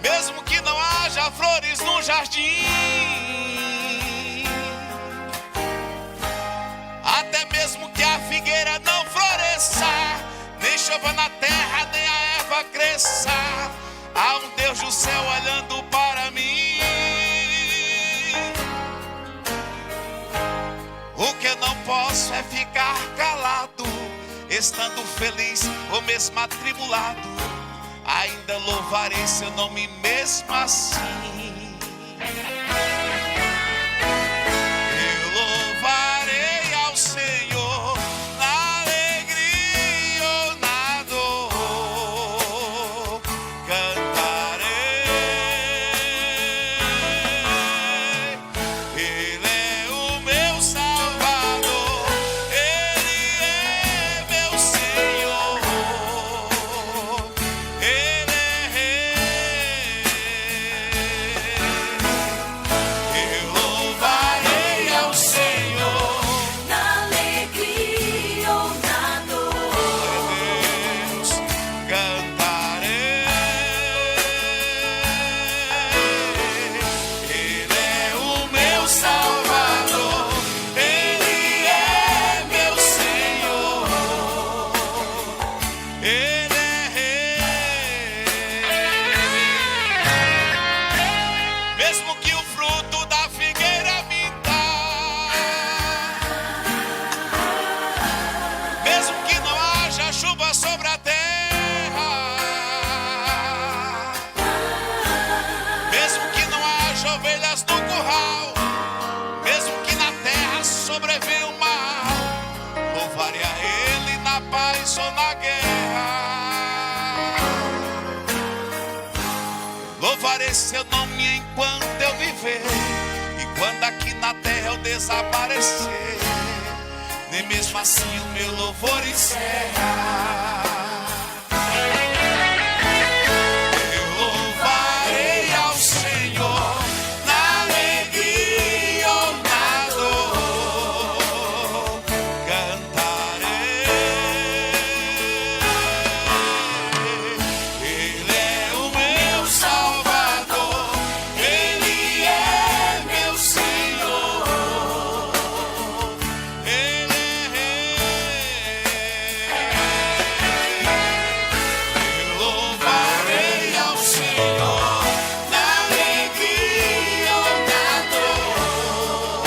mesmo que não haja flores no jardim, até mesmo que a figueira não floresça, nem chova na terra, nem a erva cresça, há um Deus do céu olhando para mim. O que eu não posso é ficar calado, estando feliz ou mesmo atribulado, ainda louvarei seu nome mesmo assim. Eu louvarei ao Senhor na alegria ou na dor, cantarei. Ele é o meu Salvador, Ele é meu Senhor, Ele é Rei. Eu louvarei ao Senhor Na alegria ou na dor, Deus, cantarei. Ele é o meu Salvador, Ele é meu Senhor, Ele é Rei. Mesmo que o fruto da figueira minta, mesmo que não haja chuva sobre a terra, mesmo que não haja ovelhas no curral, mesmo que na terra sobrevenha o mal, louvarei a Ele na paz ou na guerra. Louvarei seu nome enquanto eu viver, e quando aqui na terra eu desaparecer, nem mesmo assim o meu louvor encerra. Eu louvarei ao Senhor na alegria ou na dor, cantarei. Ele é o meu Salvador, Ele é meu Senhor, Ele é Rei. Eu louvarei ao Senhor na alegria ou na dor,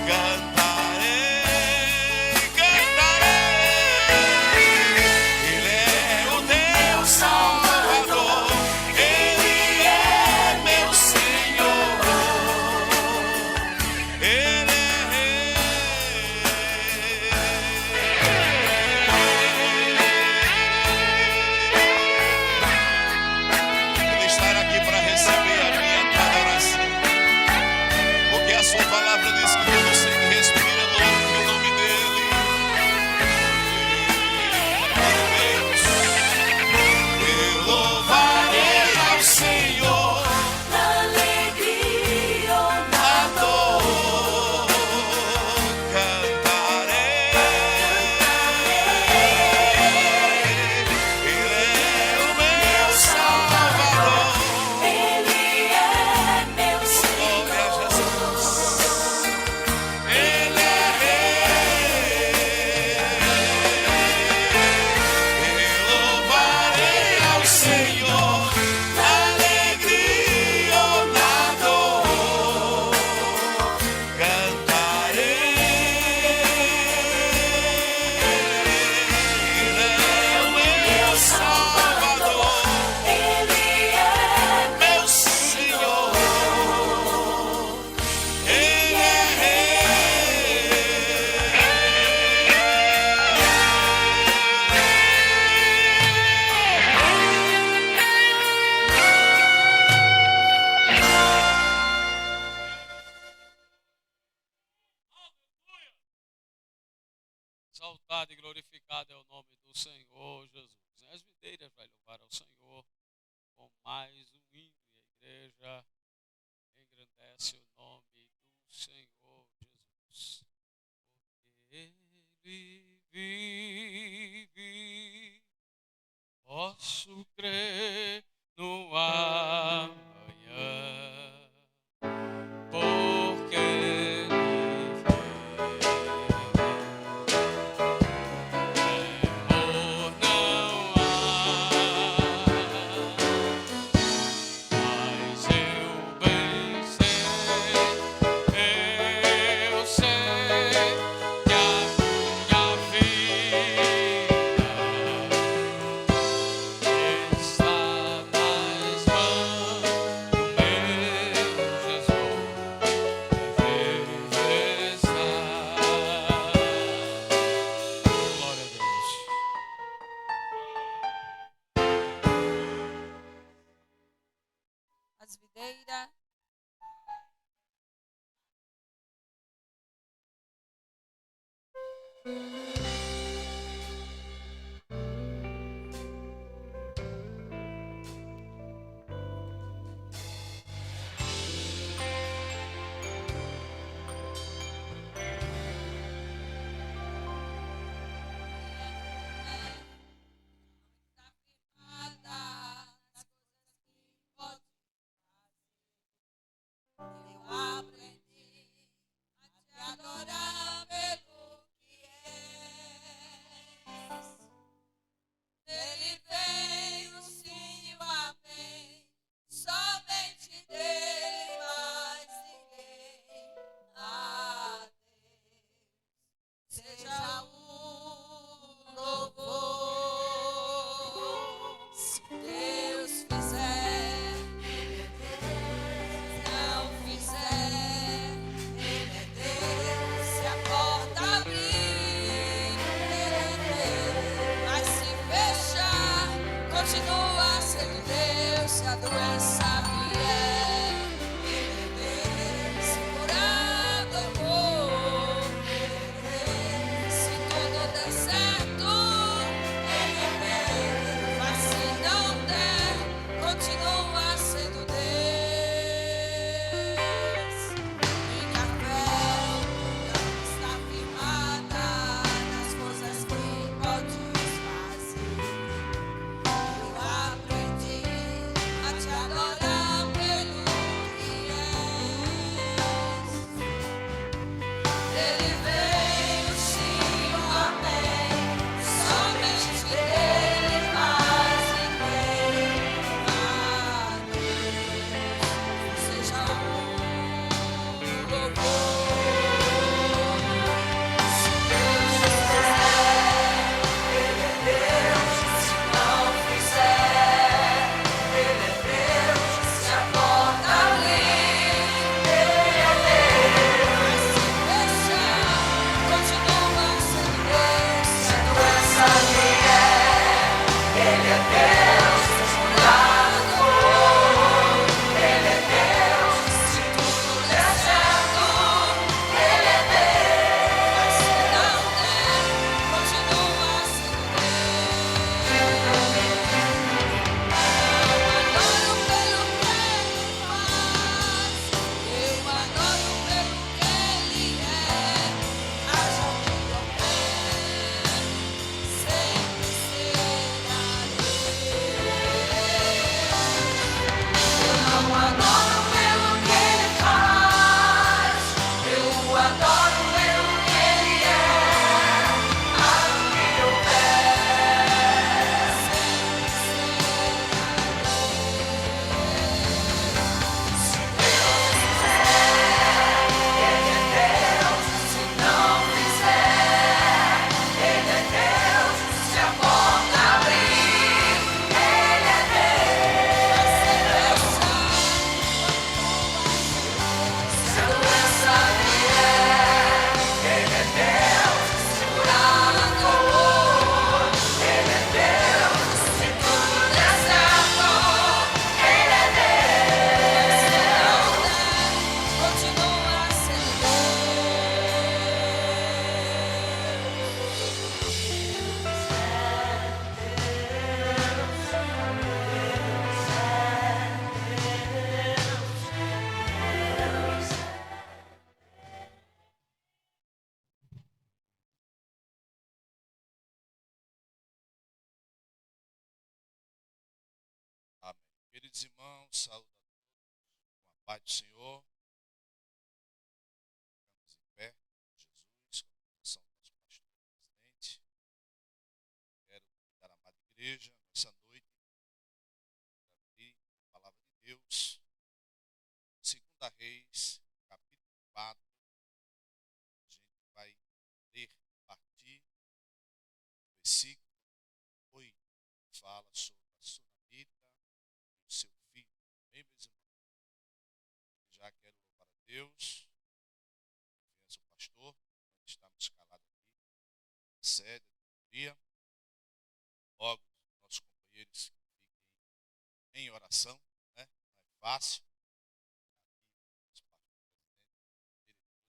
cantarei, cantarei. Ele é o Deus Salvador, Ele é meu Senhor, Ele é Rei. Ele estará aqui para receber a minha adoração, porque a sua palavra diz que todo ser que respira louve o nome dele. Eu louvarei ao Senhor na alegria ou na na dor, cantarei. Ele é o meu Salvador, Ele é meu glória a Senhor. Jesus, Ele é Rei. Eu louvarei ao Senhor na alegria ou na dor, cantarei. Ele é o meu Salvador, Ele é meu Senhor, Ele é Rei. Exaltado e glorificado é o nome do Senhor Jesus. As videiras vai louvar ao Senhor com mais um hino, e a igreja engrandece o nome do Senhor Jesus. Porque Ele vive, posso crer no ar. as videiras. Eu aprendi a te adorar pelo que és. Ele veio, sim, o amém. Somente dele, mais ninguém. A Deus seja o louvor. Se Deus fizer, não fizer, Ele é Deus. Se a porta abrir, Ele é Deus. Mas se fechar, continua sendo Deus. Se a doença vier, Ele é Deus. Se curar do amor, Ele é Deus. Se tudo der certo, Ele é Deus. Mas se não der, continua sendo Deus. Minha fé não está firmada nas coisas que podes fazer. Eu aprendi a te adorar pelo que és. Ele veio, sim, o amém. Somente dele, mais ninguém. A Deus seja o louvor. Se Deus fizer, Ele é Deus. Se não fizer, Ele é Deus. Se a porta abrir, Ele é Deus. Mas se fechar, continua sendo Deus. Se a doença vier, Ele é Deus. Se curar do amor, Ele é Deus. Se tudo der certo, Ele é Deus. Mas se não der, continua sendo Deus. Eu adoro pelo que Ele faz. Eu adoro pelo que Ele é. Haja o que houver, sempre será Deus. Eu não adoro pelo que Ele faz. Eu adoro pelo que Ele é. Haja o que houver, sempre será Deus. Se Deus fizer, Ele é Deus. Se não fizer, Ele é Deus. Se a porta abrir, Ele é Deus. Mas se fechar, se a doença vier, Ele é Deus. Se curar do amor, Ele é Deus. Se tudo der certo, Ele é Deus. Se não der, continua sendo Amém. Queridos irmãos, saúde a todos com a paz do Senhor. Ficamos em pé, Jesus, com a bênção do nosso pastor presidente. Quero convidar a amada igreja nessa noite para abrir a palavra de Deus. 2 Reis, capítulo 4. A gente vai ler a partir do versículo 8, que fala sobre a sunamita e o seu filho. Amém, meus irmãos? Já quero louvar a Deus, confiança o pastor, nós estamos calados aqui, na sede, na dia. Logo, nossos companheiros que fiquem em oração, né? Não é fácil.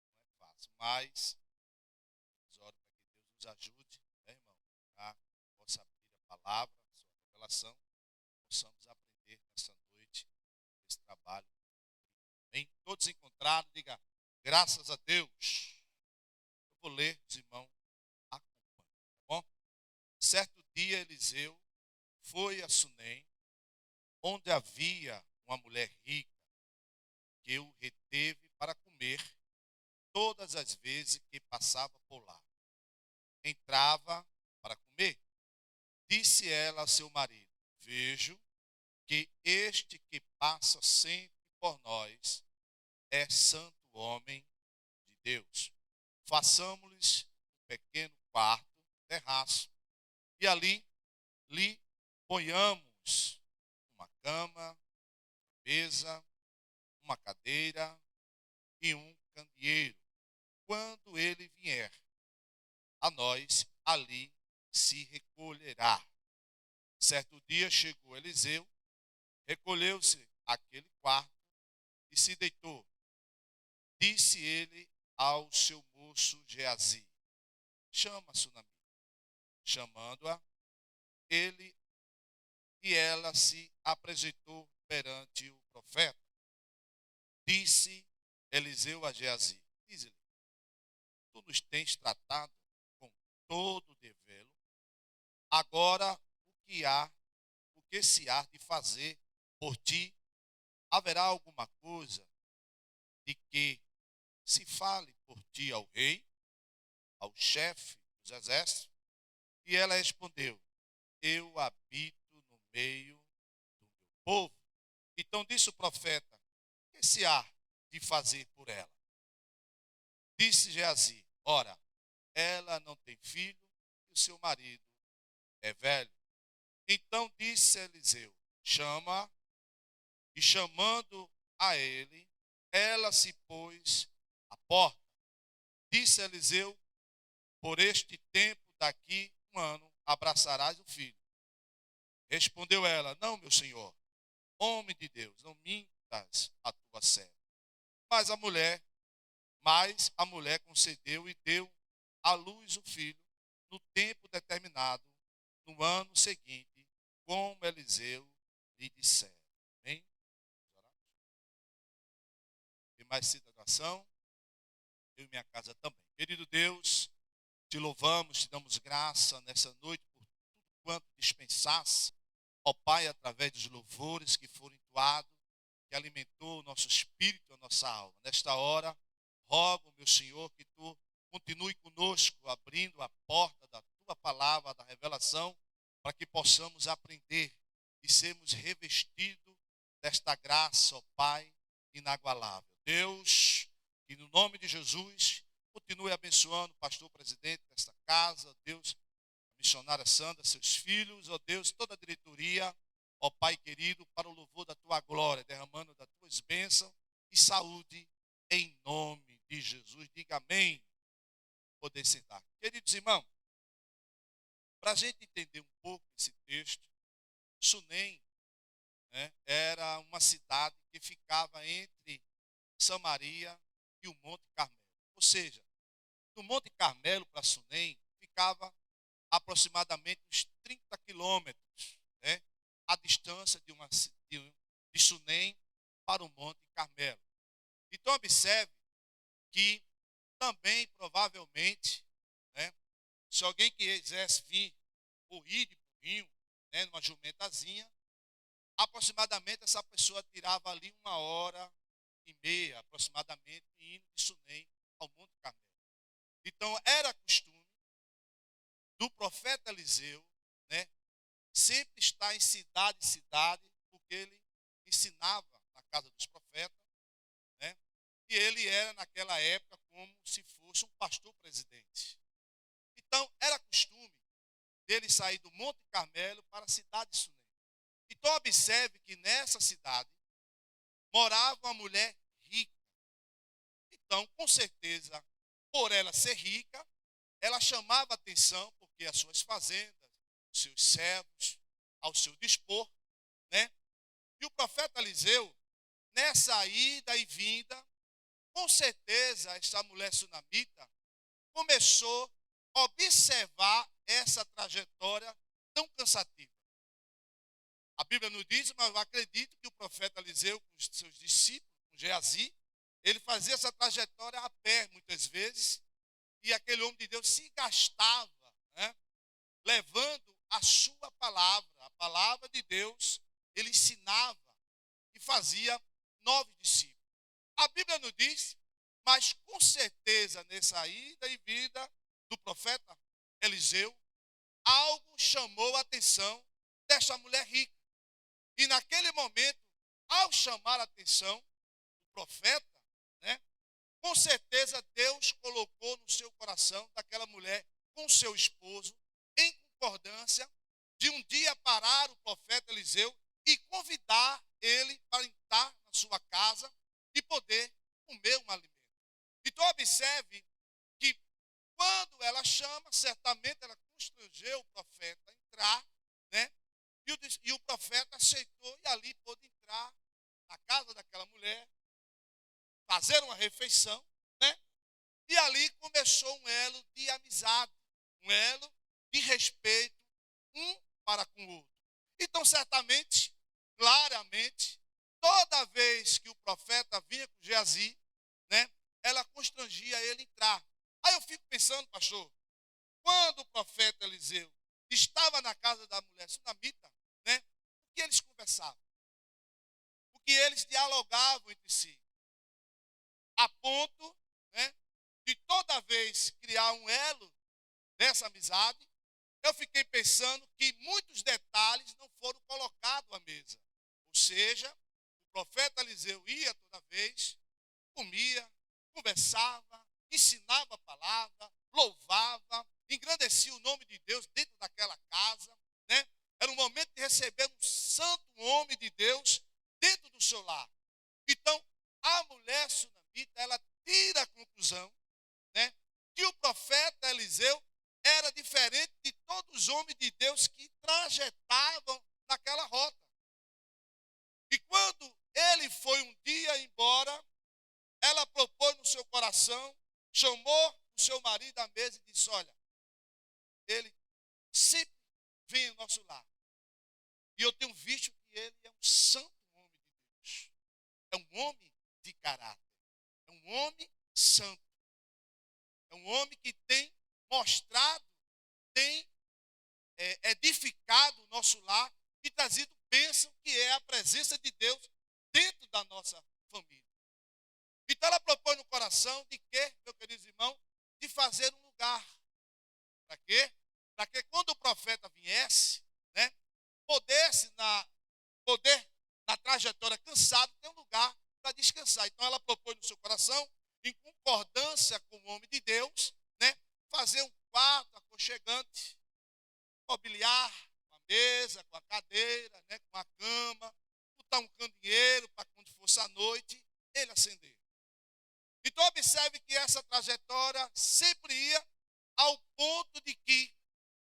Não é fácil, mas oro para que Deus nos ajude, né, irmão, a possa abrir a palavra, a sua revelação, possamos aprender nessa noite esse trabalho. Bem, todos encontrados, diga graças a Deus. Eu vou ler, os irmãos acompanhem, tá bom? Certo dia Eliseu foi a Sunem, onde havia uma mulher rica que o reteve para comer todas as vezes que passava por lá. Entrava para comer. Disse ela a seu marido: vejo que este que passa sempre por nós é santo homem de Deus. Façamos-lhes um pequeno quarto, terraço, e ali lhe ponhamos uma cama, mesa, uma cadeira e um candeeiro. Quando ele vier a nós, ali se recolherá. Certo dia chegou Eliseu, recolheu-se àquele quarto e se deitou. Disse ele ao seu moço Geazi: chama a Sunamita. Chamando-a, ele e ela se apresentou perante o profeta. Disse Eliseu a Geazi: diz-lhe, tu nos tens tratado com todo develo. Agora o que se há de fazer por ti? Haverá alguma coisa de que se fale por ti ao rei, ao chefe dos exércitos? E ela respondeu: eu habito no meio do meu povo. Então disse o profeta: o que se há de fazer por ela? Disse Geazi: ora, ela não tem filho e o seu marido é velho. Então disse Eliseu: chama. E chamando a ele, ela se pôs à porta. Disse Eliseu: por este tempo, daqui 1 ano, abraçarás o filho. Respondeu ela: não, meu senhor, homem de Deus, não mintas a tua serva. Mas a mulher concedeu e deu à luz o filho no tempo determinado, no ano seguinte, como Eliseu lhe dissera. Amém? Tem mais cita de oração? Eu e minha casa também. Querido Deus, te louvamos, te damos graça nessa noite por tudo quanto dispensasse, ó Pai, através dos louvores que foram entoados, que alimentou o nosso espírito, a nossa alma. Nesta hora, rogo, meu Senhor, que tu continue conosco, abrindo a porta da tua palavra, da revelação, para que possamos aprender e sermos revestidos desta graça, ó Pai, inagualável. Deus, que no nome de Jesus, continue abençoando o pastor presidente desta casa, Deus, a missionária Sandra, seus filhos, ó Deus, toda a diretoria, ó Pai querido, para o louvor da tua glória, derramando das tuas bênçãos e saúde, em nome de Jesus. Diga amém. Poder sentar. Queridos irmãos, para a gente entender um pouco esse texto, Sunem, né, era uma cidade que ficava entre Samaria e o Monte Carmelo. Ou seja, do Monte Carmelo para Sunem ficava aproximadamente uns 30 quilômetros, né, a distância de Sunem para o Monte Carmelo. Então observe que também provavelmente, né, se alguém quisesse vir ou ir de burrinho, né, numa jumentazinha, aproximadamente essa pessoa tirava ali 1h30 aproximadamente indo de Sunem ao Monte Carmelo. Então era costume do profeta Eliseu, né, sempre estar em cidade, porque ele ensinava na casa dos profetas, né, e ele era naquela época como se fosse um pastor presidente. Então era costume dele sair do Monte Carmelo para a cidade de Sunem. Então observe que nessa cidade morava uma mulher rica. Então, com certeza, por ela ser rica, ela chamava atenção, porque as suas fazendas, seus servos, ao seu dispor, né? E o profeta Eliseu, nessa ida e vinda, com certeza essa mulher sunamita começou a observar essa trajetória tão cansativa. A Bíblia nos diz, mas eu acredito que o profeta Eliseu, com os seus discípulos, com Geazi, ele fazia essa trajetória a pé, muitas vezes, e aquele homem de Deus se gastava, né, levando a sua palavra, a palavra de Deus, ele ensinava e fazia 9 discípulos. A Bíblia nos diz, mas com certeza nessa ida e vida do profeta Eliseu, algo chamou a atenção desta mulher rica. E naquele momento, ao chamar a atenção do profeta, né, com certeza Deus colocou no seu coração daquela mulher com seu esposo, em concordância, de um dia parar o profeta Eliseu e convidar ele para entrar na sua casa e poder comer um alimento. Então observe que quando ela chama, certamente ela constrangeu o profeta a entrar, né? E o profeta aceitou e ali pôde entrar na casa daquela mulher, fazer uma refeição, né? E ali começou um elo de amizade, um elo de respeito um para com o outro. Então, certamente, claramente, toda vez que o profeta vinha com Geazi, né, ela constrangia ele a entrar. Aí eu fico pensando, pastor, quando o profeta Eliseu estava na casa da mulher sunamita, né, o que eles conversavam? O que eles dialogavam entre si? A ponto, né, de toda vez criar um elo dessa amizade, eu fiquei pensando que muitos detalhes não foram colocados à mesa. Ou seja, o profeta Eliseu ia toda vez, comia, conversava, ensinava a palavra, louvava, engrandecia o nome de Deus dentro daquela casa, né? Era um momento de receber um santo homem de Deus dentro do seu lar. Então, a mulher sunamita, ela tira a conclusão, né, que o profeta Eliseu era diferente de todos os homens de Deus que trajetavam naquela rota. E quando ele foi um dia embora, ela propôs no seu coração, chamou o seu marido à mesa e disse, olha, ele sempre vem ao nosso lar. E eu tenho visto que ele é um santo homem de Deus. É um homem de caráter. É um homem santo. É um homem que tem mostrado, tem edificado o nosso lar e trazido bênção, que é a presença de Deus dentro da nossa família. Então ela propõe no coração de que, meu querido irmão, de fazer um lugar. Para quê? Para que quando o profeta viesse, né, pudesse na trajetória cansado, ter um lugar para descansar. Então ela propõe no seu coração, em concordância com o homem de Deus, né, fazer um quarto aconchegante, mobiliar com a mesa, com a cadeira, né, com a cama, botar um candeeiro para quando fosse à noite, ele acender. Então observe que essa trajetória sempre ia ao ponto de que,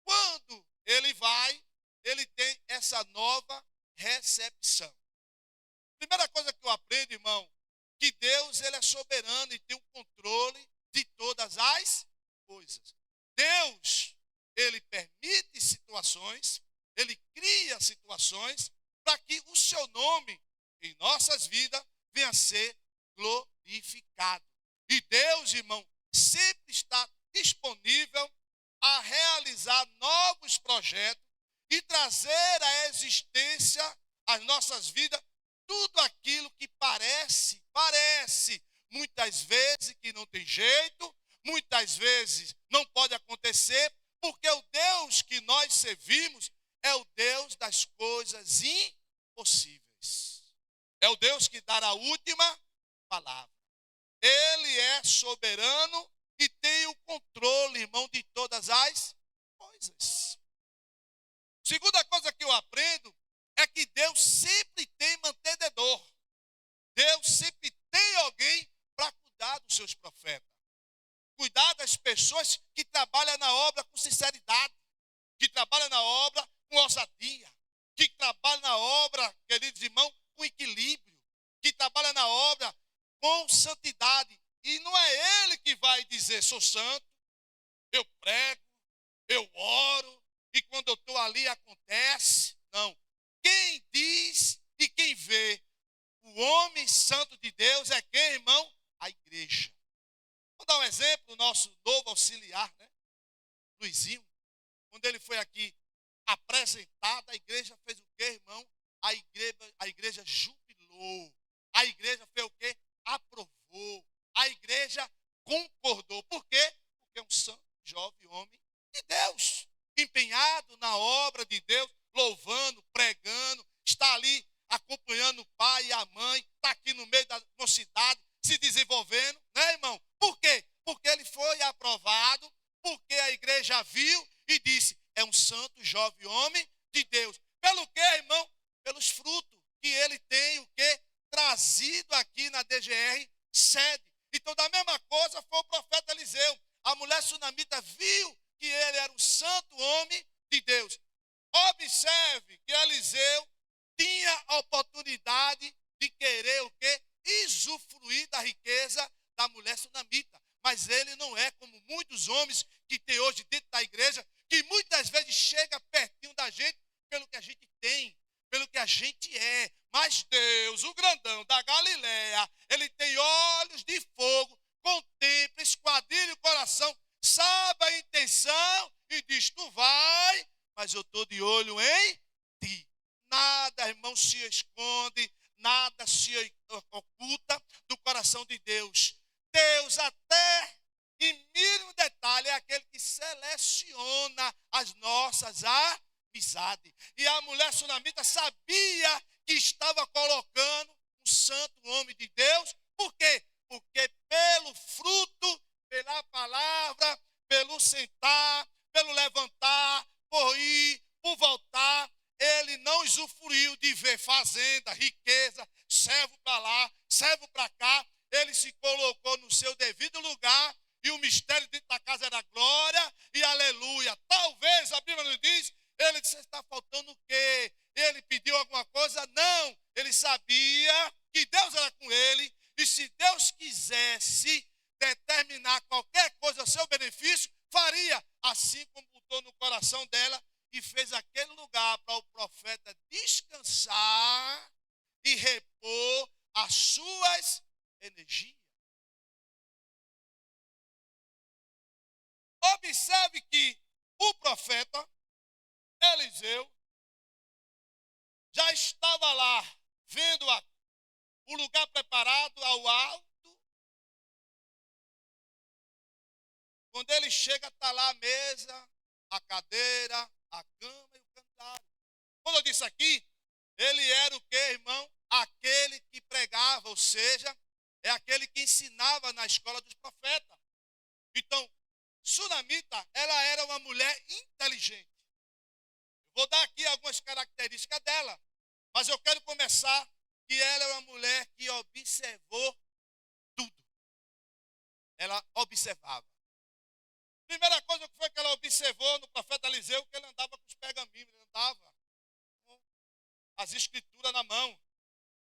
quando ele vai, ele tem essa nova recepção. Primeira coisa que eu aprendo, irmão, que Deus, ele é soberano e tem o controle de todas as coisas. Deus, ele permite situações, ele cria situações para que o seu nome em nossas vidas venha a ser glorificado. E Deus, irmão, sempre está disponível a realizar novos projetos e trazer à existência às nossas vidas tudo aquilo que parece, muitas vezes que não tem jeito, muitas vezes não pode acontecer, porque o Deus que nós servimos é o Deus das coisas impossíveis. É o Deus que dá a última palavra. Ele é soberano e tem o controle, irmão, de todas as coisas. Segunda coisa que eu aprendo é que Deus sempre tem mantenedor. Deus sempre tem alguém para cuidar dos seus profetas. Cuidar das pessoas que trabalham na obra com sinceridade, que trabalham na obra com ousadia, que trabalham na obra, queridos irmãos, com equilíbrio, que trabalham trabalha na obra com santidade. E não é ele que vai dizer, sou santo, eu prego, eu oro, e quando eu estou ali acontece. Não. Quem diz e quem vê o homem santo de Deus é quem, irmão? A igreja. Vou dar um exemplo, o nosso novo auxiliar, né? Luizinho, quando ele foi aqui apresentado, a igreja fez o quê, irmão? A igreja jubilou. A igreja fez o quê? Aprovou. A igreja concordou. Por quê? Porque é um santo, jovem homem de Deus, empenhado na obra de Deus, louvando, pregando, está ali acompanhando o pai e a mãe, está aqui no meio da mocidade, se desenvolvendo, né, irmão? Por quê? Porque ele foi aprovado, porque a igreja viu e disse, é um santo, jovem homem de Deus. Pelo quê, irmão? Pelos frutos que ele tem, o quê? Trazido aqui na DGR sede. Então, da mesma coisa foi o profeta Eliseu. A mulher sunamita viu que ele era um santo homem de Deus. Observe que Eliseu tinha a oportunidade de querer o quê? Usufruir da riqueza da mulher sunamita. Mas ele não é como muitos homens que tem hoje dentro da igreja, que muitas vezes chega pertinho da gente pelo que a gente tem, pelo que a gente é. Mas Deus, o grandão da Galileia, ele tem olhos de fogo, contempla, esquadrilha o coração, sabe a intenção e diz, tu vai, mas eu estou de olho em ti. Nada, irmão, se esconde, nada se oculta do coração de Deus. Deus, até em mínimo detalhe, é aquele que seleciona as nossas amizades. E a mulher sunamita sabia que estava colocando um santo homem de Deus. Por quê? Porque pelo fruto, pela palavra, pelo sentar, pelo levantar, por ir, por voltar, ele não usufruiu de ver fazenda, riqueza, servo para lá, servo para cá. Ele se colocou no seu devido lugar e o mistério dentro da casa era glória e aleluia. Talvez, a Bíblia nos diz, ele disse, está faltando o quê? Ele pediu alguma coisa? Não. Ele sabia que Deus era com ele e se Deus quisesse determinar qualquer coisa a seu benefício, faria, assim como botou no coração dela e fez aquele lugar para o profeta descansar e repor as suas energias. Observe que o profeta Eliseu já estava lá, vendo o lugar preparado ao alto. Quando ele chega, está lá a mesa, a cadeira, a cama e o candelabro. Quando eu disse aqui, ele era o quê, irmão? Aquele que pregava, ou seja, é aquele que ensinava na escola dos profetas. Então, Sunamita, ela era uma mulher inteligente. Vou dar aqui algumas características dela, mas eu quero começar que ela é uma mulher que observou tudo. Ela observava. Primeira coisa que foi que ela observou no profeta Eliseu, que ele andava com os pergaminhos, ele andava com as escrituras na mão,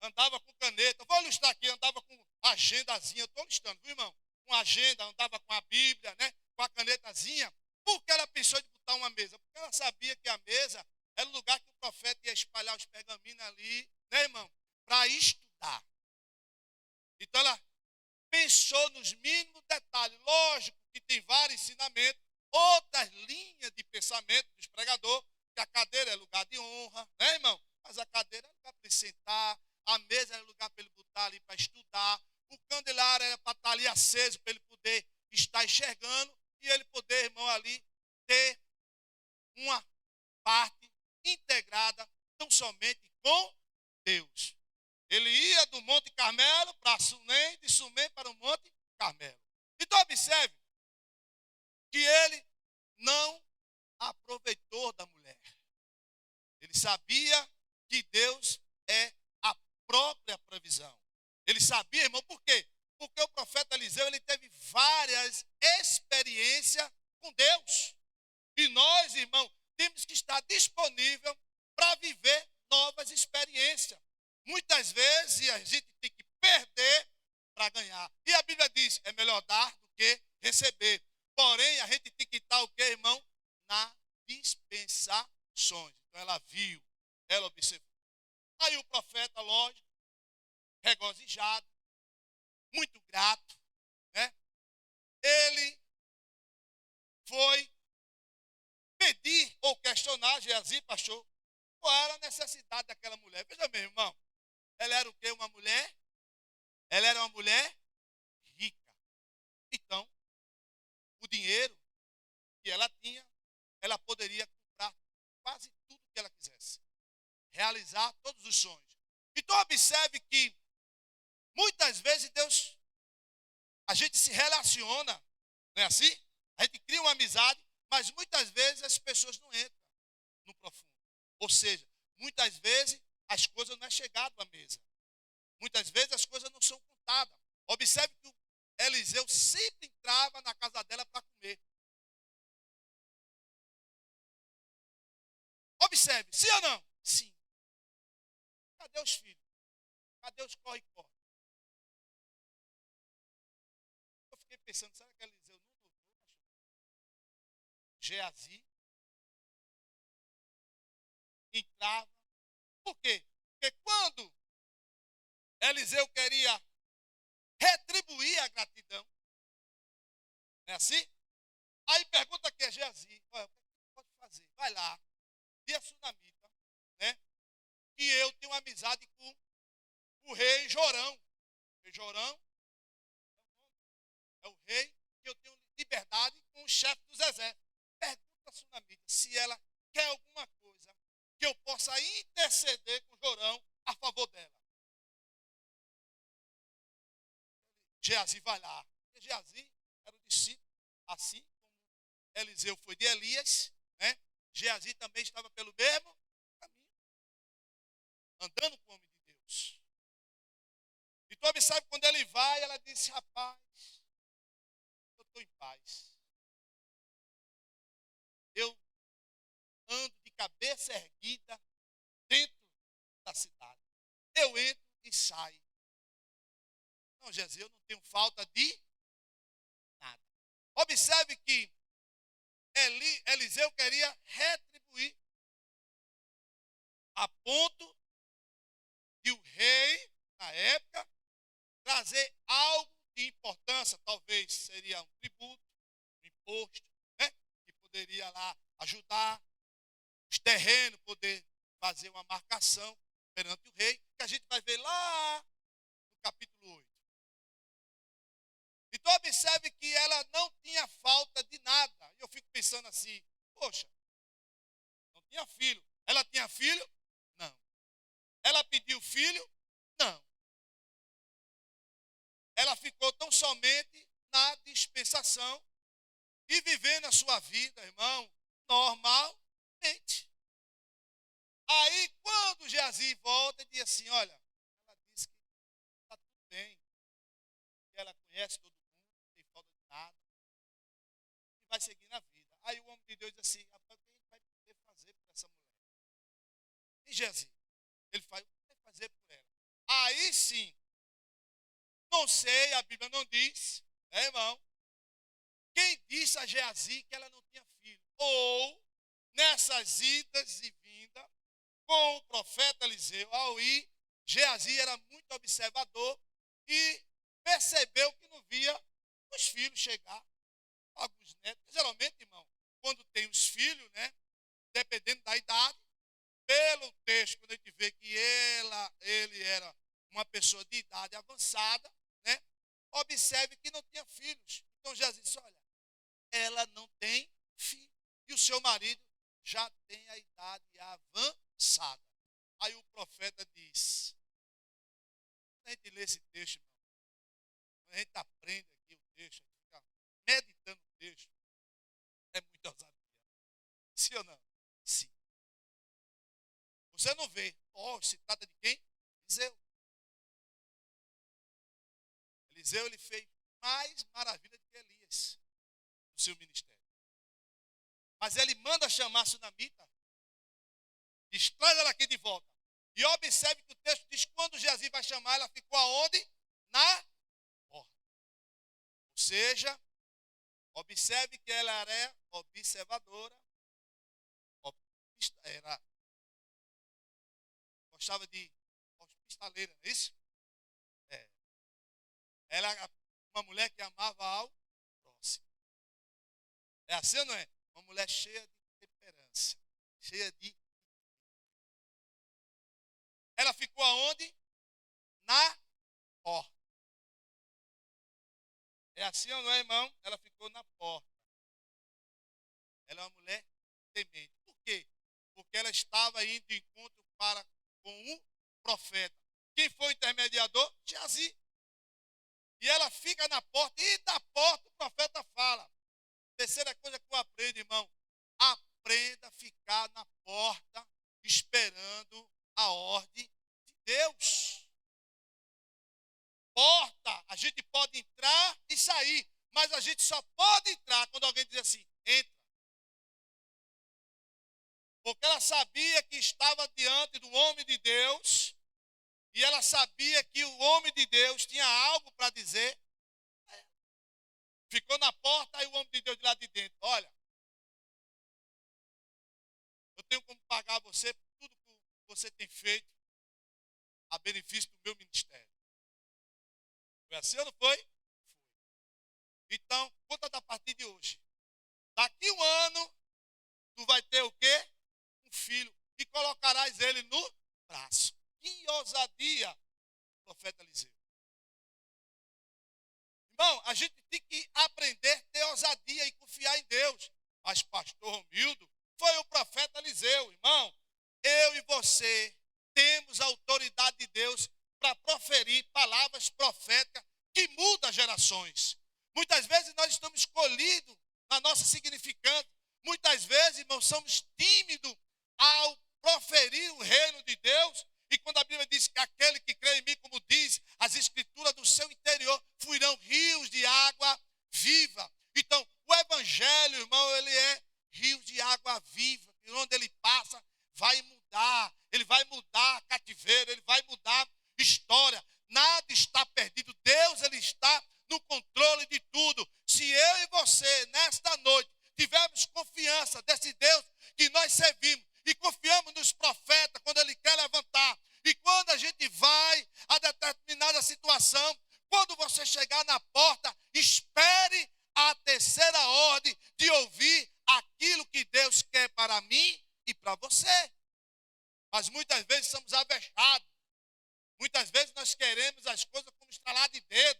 andava com caneta. Vou listar aqui, andava com agendazinha, eu estou listando, viu, irmão? Com agenda, andava com a Bíblia, né? Com a canetazinha. Por que ela pensou de botar uma mesa? Porque ela sabia que a mesa era o lugar que o profeta ia espalhar os pergaminhos ali, né, irmão? Para estudar. Então ela pensou nos mínimos detalhes. Lógico que tem vários ensinamentos, outras linhas de pensamento dos pregadores, que a cadeira é lugar de honra, né, irmão? Mas a cadeira é lugar para ele sentar, a mesa é lugar para ele botar ali para estudar, o candelário era para estar ali aceso, para ele poder estar enxergando, e ele poder, irmão, ali ter uma parte integrada tão somente com Deus. Ele ia do Monte Carmelo para Sunem, de Sunem para o Monte Carmelo. Então observe que ele não aproveitou da mulher. Ele sabia que Deus é a própria provisão. Ele sabia, irmão, por quê? Porque o profeta Eliseu, ele teve várias experiências com Deus. E nós, irmão, temos que estar disponível para viver novas experiências. Muitas vezes a gente tem que perder para ganhar. E a Bíblia diz, é melhor dar do que receber. Porém, a gente tem que estar o quê, irmão? Na dispensações. Então ela viu, ela observou. Aí o profeta, lógico, regozijado, muito grato, né? Ele foi pedir ou questionar Geazi, pastor, qual era a necessidade daquela mulher. Veja bem, irmão, ela era o quê? Uma mulher? Ela era uma mulher rica. Então, o dinheiro que ela tinha, ela poderia comprar quase tudo que ela quisesse. Realizar todos os sonhos. Então, observe que muitas vezes Deus, a gente se relaciona, não é assim? A gente cria uma amizade, mas muitas vezes as pessoas não entram no profundo. Ou seja, muitas vezes as coisas não é chegado à mesa. Muitas vezes as coisas não são contadas. Observe que o Eliseu sempre entrava na casa dela para comer. Observe, sim ou não? Sim. Cadê os filhos? Cadê os corre-corre? Eu fiquei pensando, será que Eliseu não notou, pastor? Geazi entrava. Por quê? Porque quando Eliseu queria retribuir a gratidão, não é assim? Aí pergunta aqui a Geazi, olha, o que você pode fazer? Vai lá, diz a sunamita, né? Que eu tenho amizade com o rei Jorão. O rei Jorão é o rei que eu tenho liberdade com o chefe dos exércitos. Pergunta a sunamita se ela quer alguma coisa que eu possa interceder com Jorão a favor dela. Geazi vai lá. Porque Geazi era o discípulo, assim como Eliseu foi de Elias, né? Geazi também estava pelo mesmo caminho, andando com o homem de Deus. Então observe, quando ele vai, ela disse, rapaz, eu estou em paz. Eu ando de cabeça erguida dentro da cidade. Eu entro e saio. Não, Geazi, eu não tenho falta de nada. Observe que Eliseu queria retribuir a ponto de o rei, na época, trazer algo de importância. Talvez seria um tributo, um imposto, né? Que poderia lá ajudar os terrenos, poder fazer uma marcação perante o rei, que a gente vai ver lá no capítulo 8. Então observe que ela não tinha falta de nada. E eu fico pensando assim, poxa, não tinha filho. Ela tinha filho? Não. Ela pediu filho? Não. Ela ficou tão somente na dispensação e vivendo a sua vida, irmão, normalmente. Aí quando Geazi volta e diz assim, olha, ela disse que está tudo bem, que ela conhece todo mundo, não tem falta de nada, e vai seguir na vida. Aí o homem de Deus diz assim, rapaz, o que a gente vai poder fazer por essa mulher? E Geazi, ele faz, o que vai fazer por ela? Aí sim, não sei, a Bíblia não diz, né, irmão? Quem disse a Geazi que ela não tinha filho? Ou, nessas idas e vindas, com o profeta Eliseu, ao ir, Geazi era muito observador e percebeu que não via os filhos chegar, alguns netos. Geralmente, irmão, quando tem os filhos, né, dependendo da idade, pelo texto, quando a gente vê que ele era uma pessoa de idade avançada, né, observe que não tinha filhos. Então Geazi disse, olha, ela não tem filho. E o seu marido já tem a idade avançada. Aí o profeta diz, quando a gente lê esse texto, irmão, quando a gente aprende aqui o texto, a gente fica meditando o texto, é muita ousadia. Sim ou não? Sim. Você não vê, se trata de quem? Eliseu. Eliseu, ele fez mais maravilha do que Elias no seu ministério. Mas ele manda chamar a sunamita, diz, traz ela aqui de volta. E observe que o texto diz, quando Geazi vai chamar, ela ficou aonde? na porta. Ou seja, observe que ela era observadora, gostava de pistoleira, não é isso? É. Ela era uma mulher que amava ao próximo. É assim ou não é? Uma mulher cheia de temperança, cheia de... Ela ficou aonde? Na porta. É assim ou não é, irmão? Ela ficou na porta. Ela é uma mulher temente. Por quê? Porque ela estava indo de encontro com um profeta. Quem foi o intermediador? Geazi. E ela fica na porta, e da porta o profeta fala. Terceira coisa que eu aprendo, irmão. Aprenda a ficar na porta, esperando a ordem de Deus. Porta, a gente pode entrar e sair, mas a gente só pode entrar quando alguém diz assim, entra. Porque ela sabia que estava diante do homem de Deus, e ela sabia que o homem de Deus tinha algo para dizer. Ficou na porta, aí o homem de Deus de lá de dentro, olha, eu tenho como pagar você por tudo que você tem feito a benefício do meu ministério. Foi assim ou não foi? Foi. Então, conta da partir de hoje. Daqui um ano, tu vai ter o quê? Um filho. E colocarás ele no braço. Que ousadia, profeta Eliseu. Irmão, a gente tem que aprender a ter ousadia e confiar em Deus. Mas pastor Romildo foi o profeta Eliseu. Irmão, eu e você temos a autoridade de Deus para proferir palavras proféticas que mudam gerações. Muitas vezes nós estamos escolhidos na nossa significância. Muitas vezes, irmãos, somos tímidos ao proferir o reino de Deus. E quando a Bíblia diz que aquele que crê em mim, como diz as escrituras, do seu interior fluirão rios de água viva. Então, o evangelho, irmão, ele é rio de água viva. E onde ele passa, vai mudar. Ele vai mudar cativeiro, ele vai mudar história. Nada está perdido. Deus, ele está no controle de tudo. Se eu e você, nesta noite, tivermos confiança desse Deus que nós servimos, e confiamos nos profetas quando ele quer levantar. E quando a gente vai a determinada situação, quando você chegar na porta, espere a terceira ordem de ouvir aquilo que Deus quer para mim e para você. Mas muitas vezes somos avejados. Muitas vezes nós queremos as coisas como estralar de dedo.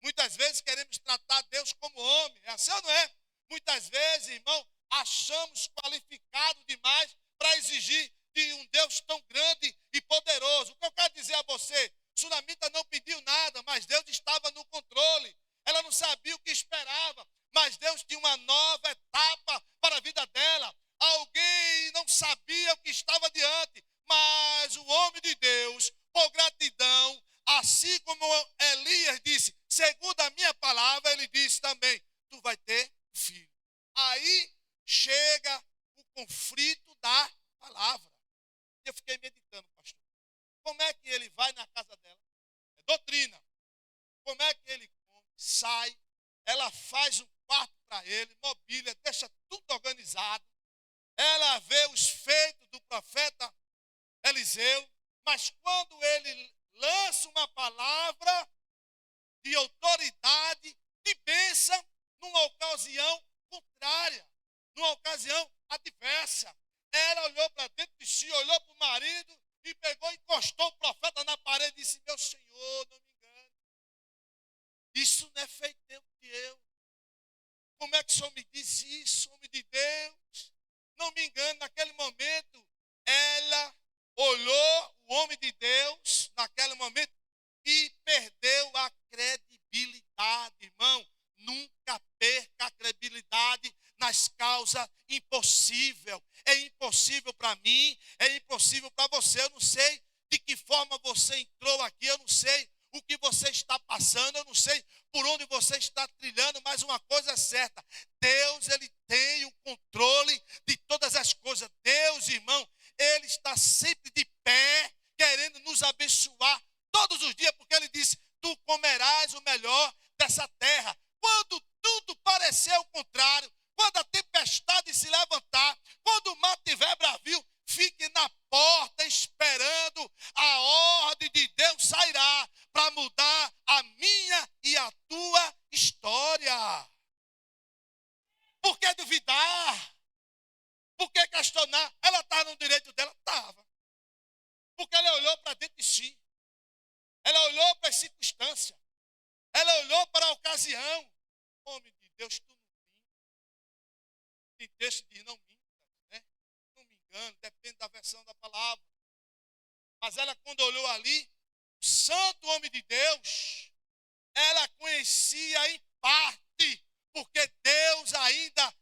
Muitas vezes queremos tratar Deus como homem. É assim ou não é? Muitas vezes, irmão, achamos qualificado demais para exigir de um Deus tão grande e poderoso. O que eu quero dizer a você, Sunamita não pediu nada, mas Deus estava no controle. Ela não sabia o que esperava, mas Deus tinha uma nova etapa para a vida dela. Alguém não sabia o que estava diante, mas o homem de Deus, por gratidão, assim como Elias disse, segundo a minha palavra, ele disse também, tu vai ter filho. Aí chega o conflito da palavra. E eu fiquei meditando, pastor. Como é que ele vai na casa dela? É doutrina. Como é que ele come, sai, ela faz um quarto para ele, mobília, deixa tudo organizado. Ela vê os feitos do profeta Eliseu, mas quando ele lança uma palavra de autoridade, de bênção, numa ocasião contrária, numa ocasião adversa. Ela olhou para dentro de si, olhou para o marido e pegou e encostou o profeta na parede e disse, meu Senhor, não me engane. Isso não é feito de eu. Como é que o Senhor me diz isso, homem de Deus? Não me engane, naquele momento, ela olhou o homem de Deus, naquele momento, e perdeu a credibilidade, irmão. Nunca perca a credibilidade nas causas impossíveis. É impossível para mim, é impossível para você. Eu não sei de que forma você entrou aqui, eu não sei o que você está passando, eu não sei por onde você está trilhando, mas uma coisa é certa, Deus, ele tem o controle de todas as coisas. Deus, irmão, ele está sempre de pé, querendo nos abençoar todos os dias, porque ele disse, tu comerás melhor dessa terra. Quando tudo parecer o contrário, quando a tempestade se levantar, quando o mar tiver bravio, fique na porta esperando, a ordem de Deus sairá para mudar a minha e a tua história. Por que duvidar? Por que questionar? Ela estava no direito dela? Estava. Porque ela olhou para dentro de si. Ela olhou para as circunstâncias. Ela olhou para a ocasião. Homem de Deus, tu não minta. Tem texto que diz, não minta, né? Não me engano, depende da versão da palavra. Mas ela, quando olhou ali, o santo homem de Deus, ela conhecia em parte, porque Deus ainda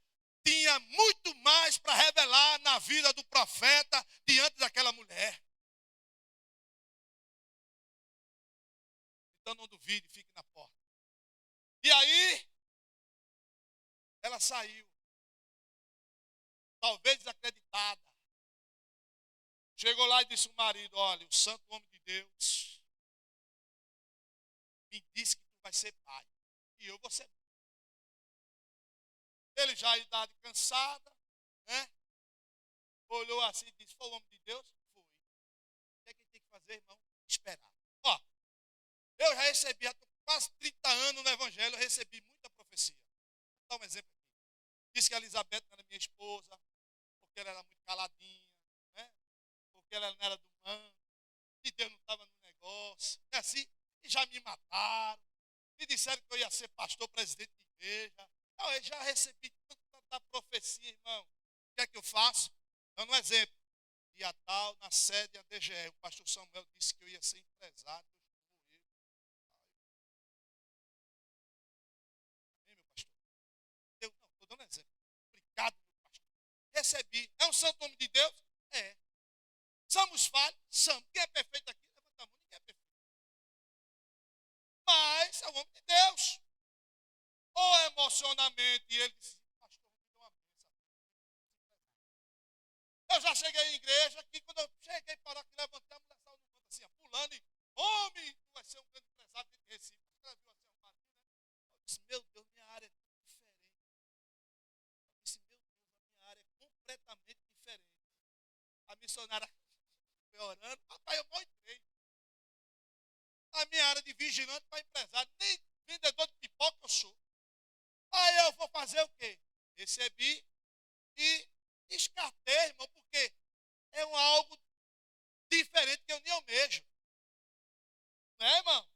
tinha muito mais para revelar na vida do profeta diante daquela mulher. Então não duvide, fique na porta. E aí, ela saiu, talvez desacreditada. Chegou lá e disse ao marido, olha, o santo homem de Deus me disse que tu vai ser pai, e eu vou ser pai. Ele já a idade cansada, né? Olhou assim e disse, foi o homem de Deus? Foi. O que é que tem que fazer, irmão? Esperar. Ó, eu já recebi, há quase 30 anos no evangelho, eu recebi muita profecia. Vou dar um exemplo aqui. Disse que a Elizabeth não era minha esposa, porque ela era muito caladinha, né? Porque ela não era do manto, que Deus não estava no negócio, é assim, e já me mataram, me disseram que eu ia ser pastor, presidente de igreja. Não, eu já recebi tanta profecia, irmão. O que é que eu faço? Dando um exemplo. Dia tal, na sede ADGE, o pastor Samuel disse que eu ia ser empresário. Amém, meu pastor? Eu não, estou dando um exemplo. Obrigado, meu pastor. Recebi. É um santo homem de Deus? É. Somos falhos? Somos. Quem é perfeito aqui? Levanta a mão, ninguém é perfeito. Mas é o homem de Deus. Ou emocionalmente, e ele disse, pastor, me dá uma bênção. Eu já cheguei em igreja, que quando eu cheguei para que levantei, a mulher saiu no canto assim, pulando, e homem, tu vai ser um grande empresário de Recife. Ela viu assim, né? Eu disse, meu Deus, minha área é tão diferente. Eu disse, meu Deus, a minha área é completamente diferente. A missionária foi orando, rapaz, eu não entrei. A minha área de vigilante para empresário, nem vendedor de pipoca eu sou. Aí eu vou fazer o quê? Recebi e descartei, irmão, porque é algo diferente que eu nem almejo. Né, irmão?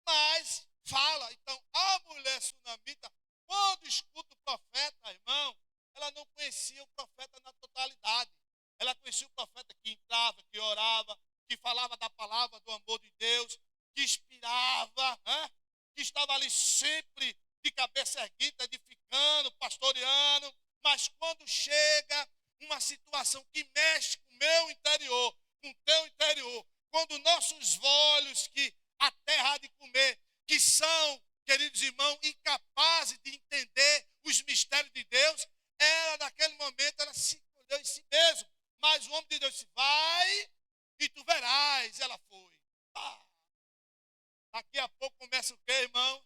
Mas fala. Então, a mulher sunamita, quando escuta o profeta, irmão, ela não conhecia o profeta na totalidade. Ela conhecia o profeta que entrava, que orava, que falava da palavra, do amor de Deus, que inspirava, né? Que estava ali sempre de cabeça erguida, edificando, pastoreando, mas quando chega uma situação que mexe com o meu interior, com o teu interior, quando nossos olhos, que a terra há de comer, que são, queridos irmãos, incapazes de entender os mistérios de Deus, ela naquele momento, ela se olhou em si mesma, mas o homem de Deus disse, vai e tu verás, ela foi. Daqui a pouco começa o quê, irmão?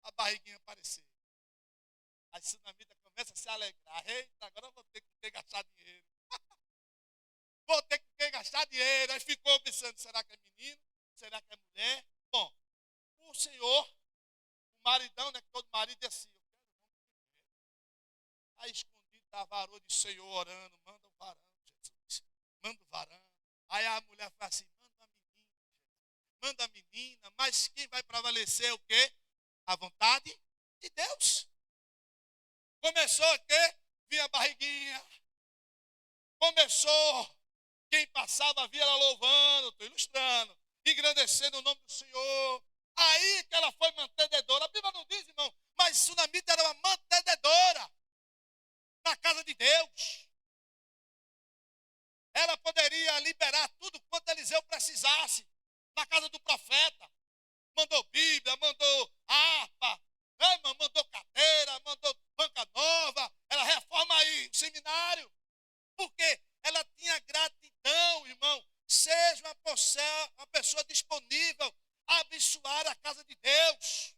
A barriguinha aparecer. A sunamita começa a se alegrar. Eita, agora eu vou ter que gastar dinheiro. Vou ter que gastar dinheiro. Aí ficou pensando, será que é menino? Será que é mulher? Bom, o Senhor, o maridão, né, que todo marido é assim, eu quero o nome de Deus. Aí escondido da varô de Senhor orando, manda o varão, Jesus. Manda o varão. Aí a mulher fala assim, manda a menina, Jesus. Manda a menina, mas quem vai prevalecer é o quê? A vontade de Deus. Começou o quê? Vinha a barriguinha. Começou, quem passava via ela louvando, estou ilustrando, engrandecendo o nome do Senhor. Aí que ela foi mantenedora. A Bíblia não diz, irmão, mas sunamita era uma mantenedora na casa de Deus. Ela poderia liberar tudo quanto Eliseu precisasse na casa do profeta. Mandou Bíblia, mandou harpa, né, irmão? Mandou cadeira, mandou banca nova. Ela reforma aí o seminário. Porque ela tinha gratidão, irmão. Seja uma pessoa disponível a absorver abençoar a casa de Deus.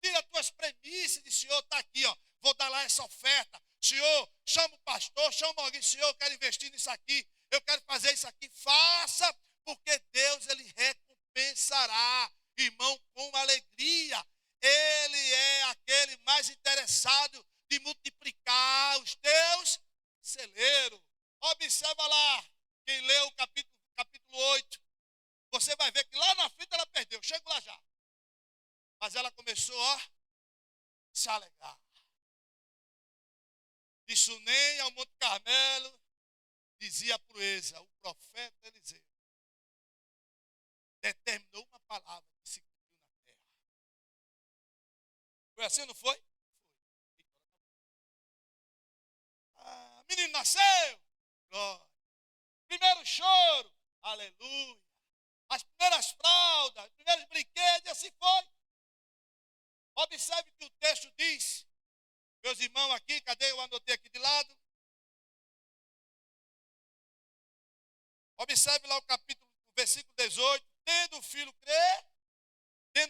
Tira as tuas premissas de Senhor, está aqui, ó. Vou dar lá essa oferta. Senhor, chama o pastor, chama alguém. Senhor, eu quero investir nisso aqui. Eu quero fazer isso aqui. Faça, porque Deus, ele recompensará, irmão, com alegria. Ele é aquele mais interessado de multiplicar os teus celeiros. Observa lá, quem leu o capítulo 8. Você vai ver que lá na frente ela perdeu. Chego lá já. Mas ela começou, ó, se alegrar. De Sunem ao Monte Carmelo, dizia a proeza, o profeta Eliseu determinou uma palavra que se cumpriu na terra. Foi assim, não foi? Foi. Ah, menino nasceu, glória. Primeiro choro, aleluia. As primeiras fraldas, os primeiros brinquedos, e assim foi. Observe que o texto diz, meus irmãos aqui, cadê? Eu anotei aqui de lado. Observe lá o versículo 18. Tendo o